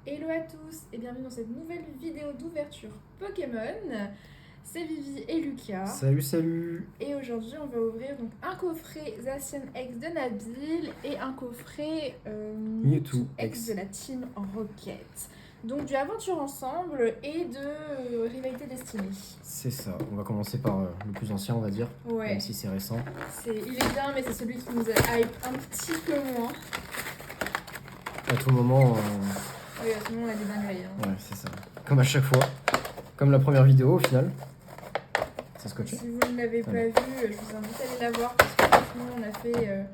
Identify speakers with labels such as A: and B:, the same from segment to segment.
A: Hello à tous et bienvenue dans cette nouvelle vidéo d'ouverture Pokémon. C'est Vivi et Lucas.
B: Salut, salut.
A: Et aujourd'hui on va ouvrir donc un coffret Zacian X de Nabil et un coffret
B: Mewtwo
A: X
B: X
A: de la Team Rocket. Donc du aventure ensemble et de rivalité destinée.
B: C'est ça, on va commencer par le plus ancien, on va dire,
A: Ouais.
B: même si c'est récent.
A: Il est bien mais c'est celui qui nous a hype un petit peu moins.
B: À tout moment,
A: Oui, à tout le monde on a des dingueries.
B: ouais, c'est ça. Comme à chaque fois. Comme la première vidéo au final. C'est scotché.
A: Si vous ne l'avez pas vu, je vous invite à aller la voir parce que franchement, on a fait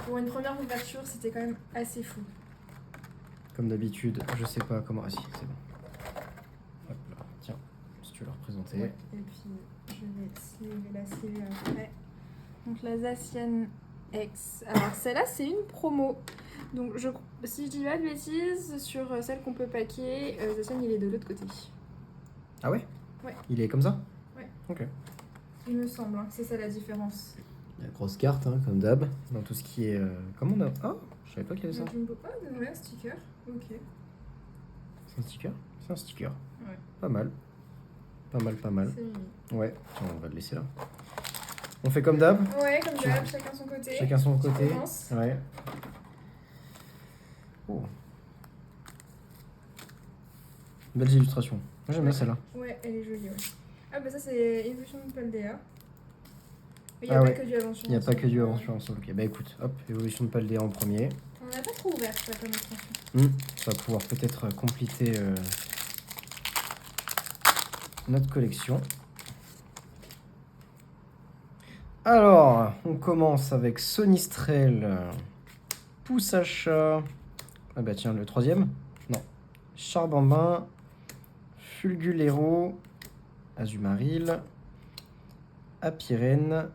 A: pour une première ouverture, c'était quand même assez fou.
B: Comme d'habitude, je sais pas comment. Ah si, c'est bon. Hop là, tiens, si tu veux la représenter.
A: Ouais. Et puis, je vais la scier après. Donc, la Zacian X. Alors, celle-là, c'est une promo. Donc, si je dis pas de bêtises, sur celle qu'on peut paquer, Zacian, il est de l'autre côté.
B: Ah ouais?
A: Ouais.
B: Il est comme ça?
A: Ouais.
B: Ok.
A: Il me semble, hein, que c'est ça la différence.
B: La grosse carte, hein, comme d'hab, dans tout ce qui est... Comment on a... Ah, je savais pas qu'il y avait ça.
A: Ah, ouais, un sticker. Ok.
B: C'est un sticker? C'est un sticker.
A: Ouais.
B: Pas mal. Pas mal, pas mal.
A: C'est mimi.
B: Ouais, tiens, on va le laisser là. On fait comme d'hab?
A: Ouais, comme d'hab, chacun son côté.
B: Chacun son côté.
A: Commence.
B: Ouais. Oh. Belles illustrations. Moi j'aime bien celle-là.
A: Ouais, elle est jolie, ouais. Ah bah ça c'est Evolution de Paldea. Il n'y
B: Ah
A: a
B: ouais.
A: pas que du aventure.
B: Il n'y a pas que du aventure ensemble. Ok, bah écoute, hop, évolution de Paldea en premier.
A: On n'a pas trop ouvert ça comme extension.
B: Ça va pouvoir peut-être compléter notre collection. Alors, on commence avec Sonistrel, Poussacha. Ah bah tiens, le troisième. Non. Charbambin, Fulgulero, Azumaril, Apirène,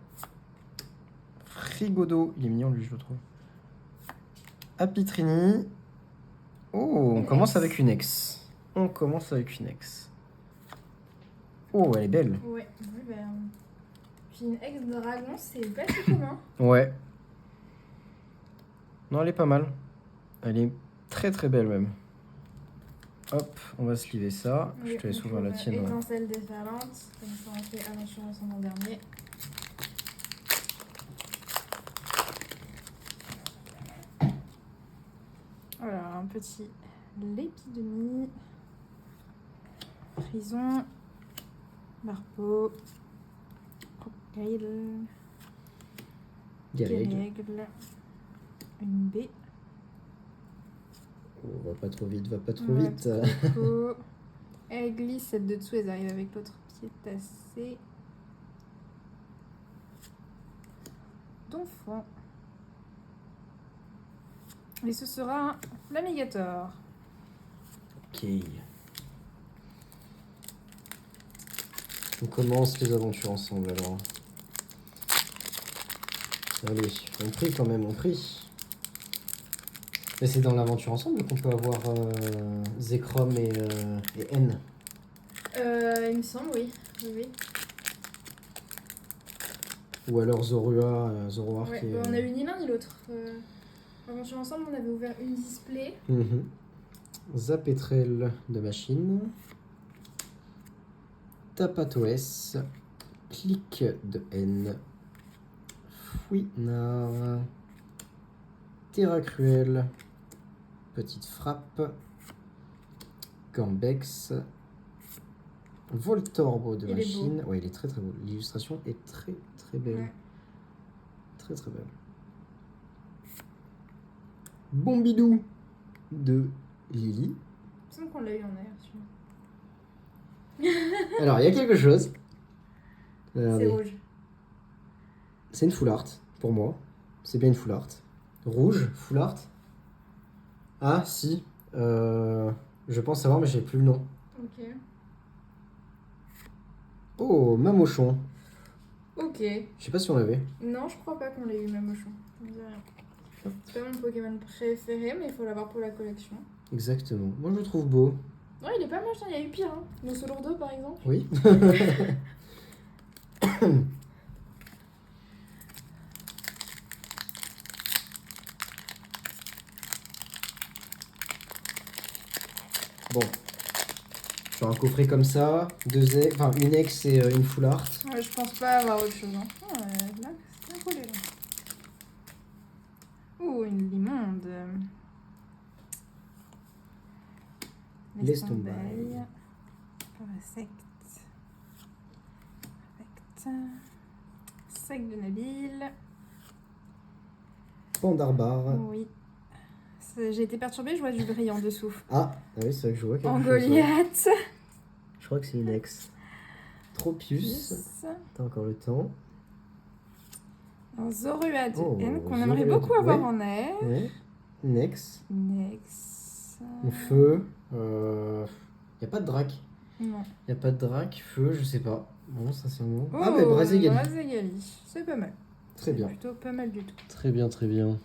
B: Frigodo, il est mignon lui je le trouve. Apitrini. Oh, on commence avec une ex. On commence avec une ex. Oh, elle est belle.
A: Ouais, bah, puis une ex-dragon, c'est pas si commun.
B: Ouais. Non, elle est pas mal. Elle est très très belle même. Hop, on va sleever ça.
A: Oui,
B: Je te laisse
A: donc
B: ouvrir la tienne. Ouais.
A: Étincelle déferlante, comme ça on fait aventure ensemble en dernier. Voilà, un petit Lépidemie, Frison, Marpeau, Crocodile,
B: Galègue.
A: une B.
B: Oh, va pas trop vite, va pas trop vite.
A: Elle glisse, celle de dessous, elle arrive avec l'autre pied tassé. Donphan. Et ce sera un Flamigator.
B: Ok. On commence les aventures ensemble alors. Allez, on prie quand même, on prie. Mais c'est dans l'aventure ensemble qu'on peut avoir Zekrom et N.
A: Il me semble, oui. Oui.
B: Ou alors Zoroark.
A: Ouais, on a eu ni l'un ni l'autre. Aventure ensemble, on avait ouvert une display.
B: Zapetrel de machine. Tapatoes. Clic de N. Fouinard. Terra Cruel. Petite frappe. Gambex. Voltorbo de machine. Ouais, il est très très beau. L'illustration est très très belle.
A: Ouais.
B: Très très belle. Bombidou de Lily.
A: Il me semble qu'on l'a eu en air, celui-là.
B: Alors, il y a quelque chose.
A: C'est rouge.
B: C'est une full art, pour moi. C'est bien une full art. Rouge, full art. Ah, si. Je pense savoir, mais j'ai plus le nom.
A: Ok.
B: Oh, Mamochon.
A: Ok.
B: Je sais pas si on l'avait.
A: Non, je crois pas qu'on l'ait eu même au champ. Ça me dit rien. C'est pas mon Pokémon préféré, mais il faut l'avoir pour la collection.
B: Exactement. Moi, je le trouve beau.
A: Ouais, il est pas moche, il y a eu pire. Hein. Nos Solourdo, par exemple.
B: Oui. Bon. Sur un coffret comme ça, une ex et une full art.
A: Ouais, je pense pas avoir autre chose. Hein. Là, c'est bien collé. Là. Ouh, une limonde.
B: L'estomac.
A: Parasect. Perfect. Sac de Nabil.
B: Pandarbar.
A: Oui. J'ai été perturbée, je vois du gris en dessous.
B: Ah oui, c'est vrai que je vois quelque
A: En
B: chose.
A: Goliath.
B: Je crois que c'est une ex. Tropius. T'as encore le temps.
A: Un Zoruaden qu'on
B: Zoruaden.
A: aimerait beaucoup avoir
B: Ouais.
A: en air.
B: Ouais. Une ex.
A: Next.
B: Un feu. Y a pas de drac.
A: Non.
B: Y a pas de drac. Feu, je sais pas. Bon, sincèrement.
A: Oh,
B: Ah, mais Braségali.
A: Braségali. C'est pas mal.
B: Très bien.
A: Plutôt pas mal du tout.
B: Très bien, très bien.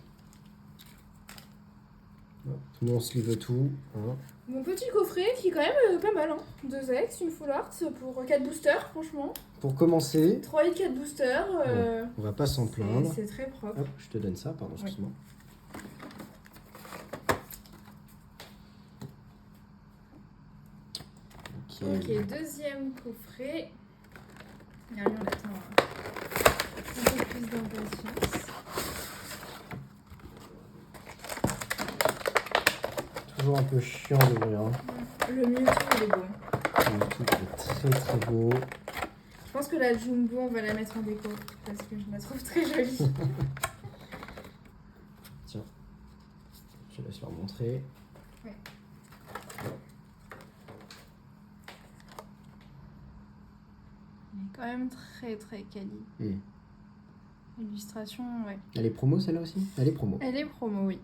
B: Nous, on se livre tout. Hein.
A: Mon petit coffret qui est quand même pas mal. Hein. 2 ex, une full art pour 4 boosters, franchement.
B: Pour commencer,
A: 3 et 4 boosters.
B: on va pas s'en plaindre.
A: C'est très propre.
B: Hop, je te donne ça, pardon, excuse-moi.
A: Ok, deuxième coffret. Allez, on attend un peu plus d'impatience.
B: Toujours un peu chiant d'ouvrir. Hein.
A: Le Mewtwo, il est beau.
B: Le Mewtwo est très très beau.
A: Je pense que la Jumbo, on va la mettre en déco parce que je la trouve très jolie.
B: Tiens, je laisse leur montrer.
A: Ouais. Elle est quand même très très quali. Illustration, ouais.
B: Elle est promo celle-là aussi? Elle est promo.
A: Elle est promo, oui.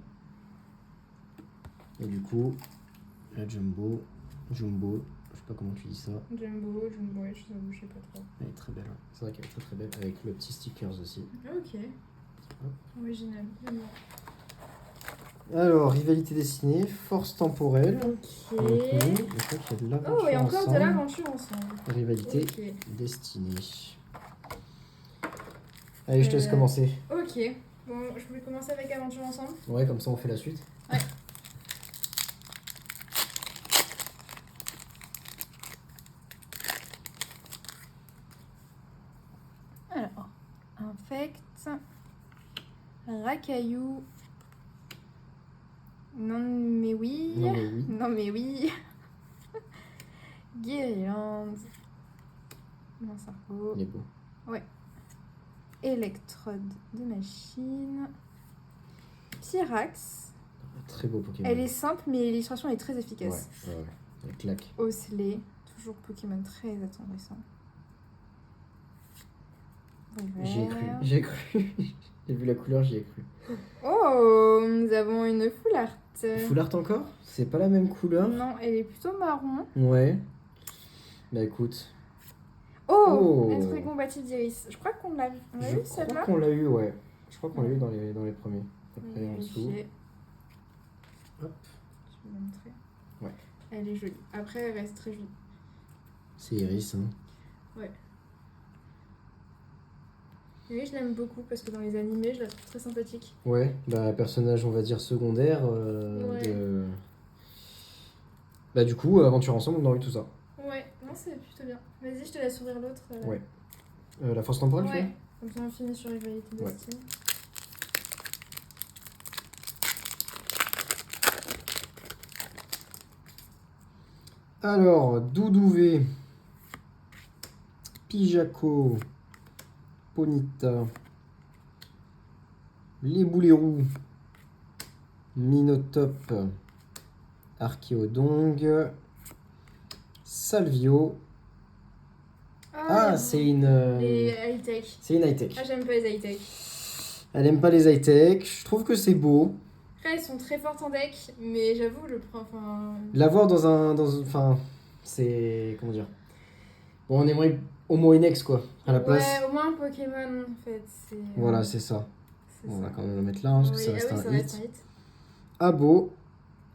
B: Et du coup, la Jumbo, je sais pas comment tu dis ça.
A: Jumbo, ouais, je sais pas trop.
B: Elle est très belle, hein. C'est vrai qu'elle est très très belle, avec le petit stickers aussi.
A: Ok. Original.
B: Alors, rivalité dessinée, force temporelle.
A: Ok.
B: Je crois qu'il y a de l'aventure
A: Oh, et encore
B: ensemble.
A: de l'aventure ensemble.
B: Rivalité
A: Ok.
B: destinée. Allez, je te laisse commencer.
A: Ok. Bon, je voulais commencer avec aventure ensemble.
B: Ouais, comme ça on fait la suite.
A: Ouais. Alors, infect, racaillou, non mais oui,
B: Non mais oui.
A: non mais oui, guirlande, non ça vaut,
B: Il est beau.
A: électrode de machine, Pyrax,
B: Très beau Pokémon.
A: elle est simple mais l'illustration est très efficace.
B: Ouais. Elle claque.
A: Osley, toujours Pokémon très attendrissant.
B: J'y ai cru. J'ai vu la couleur, j'y ai cru.
A: Oh, nous avons une full art.
B: Full art encore? C'est pas la même couleur?
A: Non, elle est plutôt marron.
B: Ouais. Bah écoute.
A: Oh, être compatible d'Iris. Je crois qu'on l'a eu
B: Je
A: celle-là.
B: crois qu'on l'a eu, ouais. Je crois qu'on l'a eu dans les premiers. Après en dessous. Hop.
A: Je vais vous montrer.
B: Ouais.
A: Elle est jolie. Après, elle reste très jolie.
B: C'est Iris, hein.
A: Ouais. Oui, je l'aime beaucoup parce que dans les animés, je la trouve très sympathique.
B: Ouais, bah personnage, on va dire secondaire.
A: Ouais.
B: Bah du coup, aventure ensemble, on a eu tout ça.
A: Ouais, non, c'est plutôt bien. Vas-y, je te laisse ouvrir l'autre.
B: Ouais. La force temporelle, tu
A: Ouais.
B: veux?
A: Comme ça, on finit sur Rivalité
B: Ouais.
A: Destiny.
B: Alors, Doudouvé, Pijaco, Ponita, Les Boulérous, Minotop, Archéodong, Salvio. Ah, c'est une.
A: Les high-tech.
B: C'est une high-tech.
A: Ah, j'aime pas les high-tech.
B: Elle aime pas les high-tech. Je trouve que c'est beau.
A: Après, elles sont très fortes en deck, mais j'avoue, je prends. Enfin.
B: L'avoir enfin, c'est. Comment dire? Bon, on aimerait au moins une ex, quoi, à la place.
A: Ouais, au moins un Pokémon, en fait.
B: Voilà, c'est ça.
A: C'est
B: On
A: ça.
B: va quand même le mettre là, hein, parce que
A: Oui,
B: ça reste
A: ça
B: un
A: reste
B: hit.
A: un hit.
B: Abo.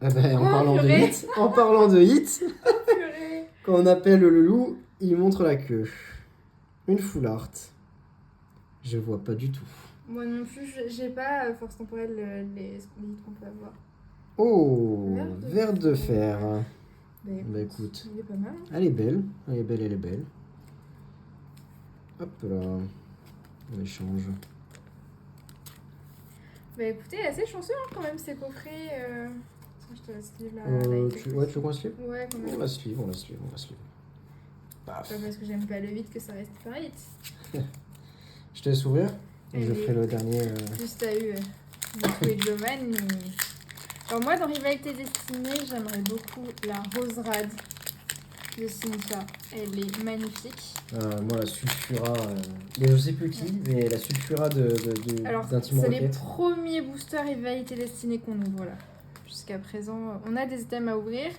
B: Eh ben, en
A: Oh,
B: parlant de
A: purée.
B: hit,
A: Purée.
B: quand on appelle le loup, il montre la queue. Une full art. Je vois pas du tout.
A: Moi non plus, j'ai pas force temporelle les hits qu'on peut avoir.
B: Oh,
A: Verre de
B: verre de fer. Bah écoute.
A: Il est pas mal. Hein.
B: Elle est belle. Elle est belle, elle est belle. Hop là. On échange.
A: Bah écoutez, assez chanceux hein, quand même ces coffrets. Je te laisse lire
B: tu veux qu'on se livre?
A: Ouais, quand même.
B: On va se livre. Paf.
A: Pas parce que j'aime pas le vide que ça reste pas vite.
B: Je te laisse ouvrir. Je
A: Allez.
B: ferai le dernier.
A: Juste t'as eu Nico et Giovanni. Alors moi dans Rivalité Destinée, j'aimerais beaucoup la Rose Rad de Cynthia. Elle est magnifique.
B: Moi la Sulfura. Mais je sais plus qui, mais la Sulfura
A: Alors
B: d'Intime
A: c'est les
B: Rocket.
A: premiers boosters Rivalité Destinée qu'on ouvre là. Jusqu'à présent, on a des items à ouvrir.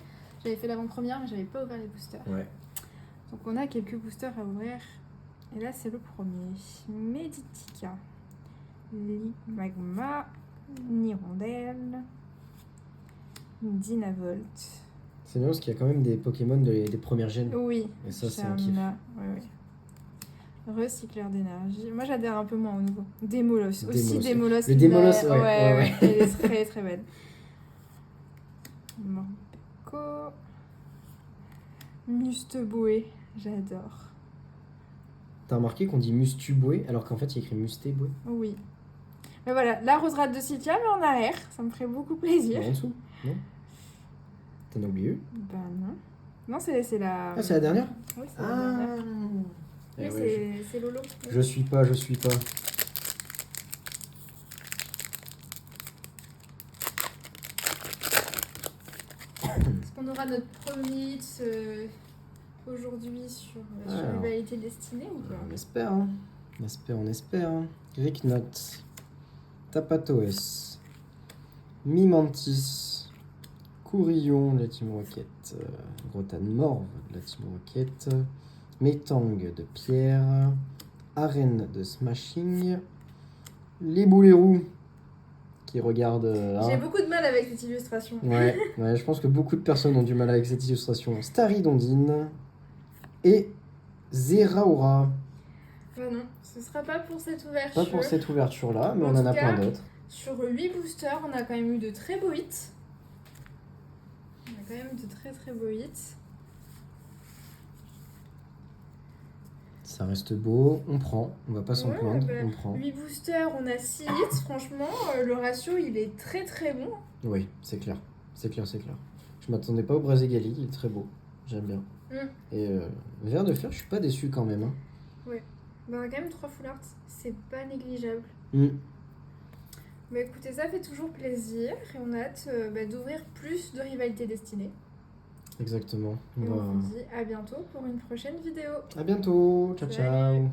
A: J'avais fait l'avant-première mais j'avais pas ouvert les boosters.
B: Ouais.
A: Donc on a quelques boosters à ouvrir. Et là c'est le premier. Meditica. Magma. Nirondelle. Dynavolt.
B: C'est bien parce qu'il y a quand même des Pokémon des premières gènes.
A: Oui.
B: Et ça, c'est un kiff.
A: Ouais. Recycleur d'énergie. Moi j'adhère un peu moins au nouveau. Démolos. Aussi Démolos.
B: Le Démolos, ouais.
A: Elle est très très belle. Morpeko. Musteboé. J'adore.
B: T'as remarqué qu'on dit Mustuboué alors qu'en fait il y a écrit Mustéboué?
A: Oui. Mais voilà, la rose rate de Cynthia, mais en arrière. Ça me ferait beaucoup plaisir.
B: En dessous? Non? T'en as oublié?
A: Bah non. Non, c'est la...
B: Ah, c'est la dernière?
A: Oui, c'est la dernière.
B: Eh
A: Oui,
B: ouais,
A: c'est Lolo.
B: je suis pas.
A: Est-ce qu'on aura notre premier hit aujourd'hui sur Rivalité Destinée ou pas?
B: On espère, hein. On espère. Ricknot, Tapatoes, Mimantis, Courillon de la Team Rocket, Grotan Morve de la Team Rocket, Metang de Pierre, Arène de Smashing, les Boulérous qui regardent.
A: J'ai beaucoup de mal avec cette illustration.
B: Ouais, je pense que beaucoup de personnes ont du mal avec cette illustration. Starry Dondine et Zeraora.
A: Bah non, ce sera pas pour cette ouverture.
B: Pas pour cette ouverture-là, mais
A: En
B: on en
A: tout
B: a
A: cas,
B: plein d'autres.
A: Sur 8 boosters, on a quand même eu de très beaux hits. On a quand même de très très beaux hits.
B: Ça reste beau, on prend, on va pas s'en plaindre,
A: bah,
B: on prend.
A: 8 boosters, on a 6 hits, franchement, le ratio il est très très bon.
B: Oui, c'est clair. Je m'attendais pas au Braségali, il est très beau, j'aime bien. Et Vert de Fer, je suis pas déçu quand même. Hein.
A: Ouais, bah quand même 3 full art, c'est pas négligeable. Bah écoutez, ça fait toujours plaisir et on a hâte d'ouvrir plus de Rivalité Destinée.
B: Exactement.
A: Et on vous dit à bientôt pour une prochaine vidéo.
B: À bientôt, ciao.